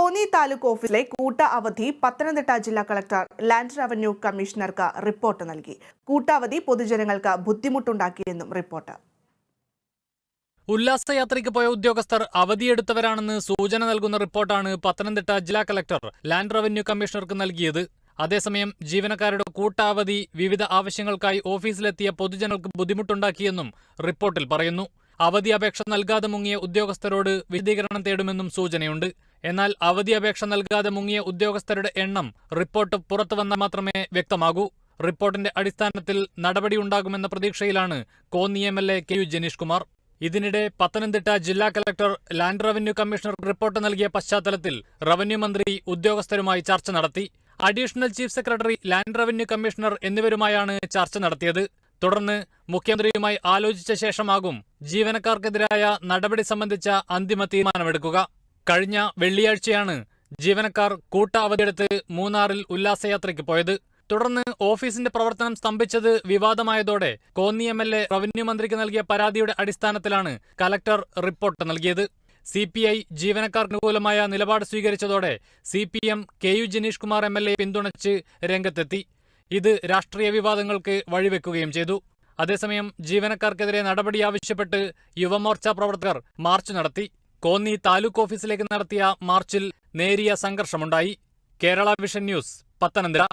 കോന്നി താലൂക്ക് ഓഫീസിലെ കൂട്ട അവധി പത്തനംതിട്ട ജില്ലാ കളക്ടർ ലാൻഡ് റവന്യൂ കമ്മീഷണർക്ക് റിപ്പോർട്ട് നൽകി. കൂട്ടാവധി പൊതുജനങ്ങൾക്ക് ബുദ്ധിമുട്ടുണ്ടാക്കിയെന്നും റിപ്പോർട്ട്. ഉല്ലാസയാത്രയ്ക്ക് പോയ ഉദ്യോഗസ്ഥർ അവധിയെടുത്തവരാണെന്ന് സൂചന നൽകുന്ന റിപ്പോർട്ടാണ് പത്തനംതിട്ട ജില്ലാ കളക്ടർ ലാൻഡ് റവന്യൂ കമ്മീഷണർക്ക് നൽകിയത്. അതേസമയം ജീവനക്കാരുടെ കൂട്ടാവധി വിവിധ ആവശ്യങ്ങൾക്കായി ഓഫീസിലെത്തിയ പൊതുജനങ്ങൾക്ക് ബുദ്ധിമുട്ടുണ്ടാക്കിയെന്നും റിപ്പോർട്ടിൽ പറയുന്നു. അവധി അപേക്ഷ നൽകാതെ മുങ്ങിയ ഉദ്യോഗസ്ഥരോട് വിശദീകരണം തേടുമെന്നും സൂചനയുണ്ട്. എന്നാൽ അവധി അപേക്ഷ നൽകാതെ മുങ്ങിയ ഉദ്യോഗസ്ഥരുടെ എണ്ണം റിപ്പോർട്ട് പുറത്തുവന്നാൽ മാത്രമേ വ്യക്തമാകൂ. റിപ്പോർട്ടിന്റെ അടിസ്ഥാനത്തിൽ നടപടിയുണ്ടാകുമെന്ന പ്രതീക്ഷയിലാണ് കോന്നി MLA KU ജനീഷ് കുമാർ. ഇതിനിടെ പത്തനംതിട്ട ജില്ലാ കളക്ടർ ലാൻഡ് റവന്യൂ കമ്മീഷണർക്ക് റിപ്പോർട്ട് നൽകിയ പശ്ചാത്തലത്തിൽ റവന്യൂ മന്ത്രി ഉദ്യോഗസ്ഥരുമായി ചർച്ച നടത്തി. Additional chief secretary, land revenue commissioner എന്നിവരുമായാണ് ചർച്ച നടത്തിയത്. തുടർന്ന് മുഖ്യമന്ത്രിയുമായി ആലോചിച്ച ശേഷമാകും ജീവനക്കാർക്കെതിരായ നടപടി സംബന്ധിച്ച അന്തിമ തീരുമാനമെടുക്കുക. കഴിഞ്ഞ വെള്ളിയാഴ്ചയാണ് ജീവനക്കാർ കൂട്ട അവധിയെടുത്ത് മൂന്നാറിൽ ഉല്ലാസയാത്രയ്ക്ക് പോയത്. തുടർന്ന് ഓഫീസിന്റെ പ്രവർത്തനം സ്തംഭിച്ചത് വിവാദമായതോടെ കോന്നി MLA റവന്യൂ മന്ത്രിക്ക് നൽകിയ പരാതിയുടെ അടിസ്ഥാനത്തിലാണ് കലക്ടർ റിപ്പോർട്ട് നൽകിയത്. CPI ജീവനക്കാർക്കനുകൂലമായ നിലപാട് സ്വീകരിച്ചതോടെ CPM KU Janeesh Kumar MLA പിന്തുണച്ച് രംഗത്തെത്തി. ഇത് രാഷ്ട്രീയ വിവാദങ്ങൾക്ക് വഴിവെക്കുകയും ചെയ്തു. അതേസമയം ജീവനക്കാർക്കെതിരെ നടപടി ആവശ്യപ്പെട്ട് യുവമോർച്ച പ്രവർത്തകർ മാർച്ച് നടത്തി. കോന്നി താലൂക്ക് ഓഫീസിലേക്ക് നടത്തിയ മാർച്ചിൽ നേരിയ സംഘർഷമുണ്ടായി. Kerala vision news, Pathanamthitta.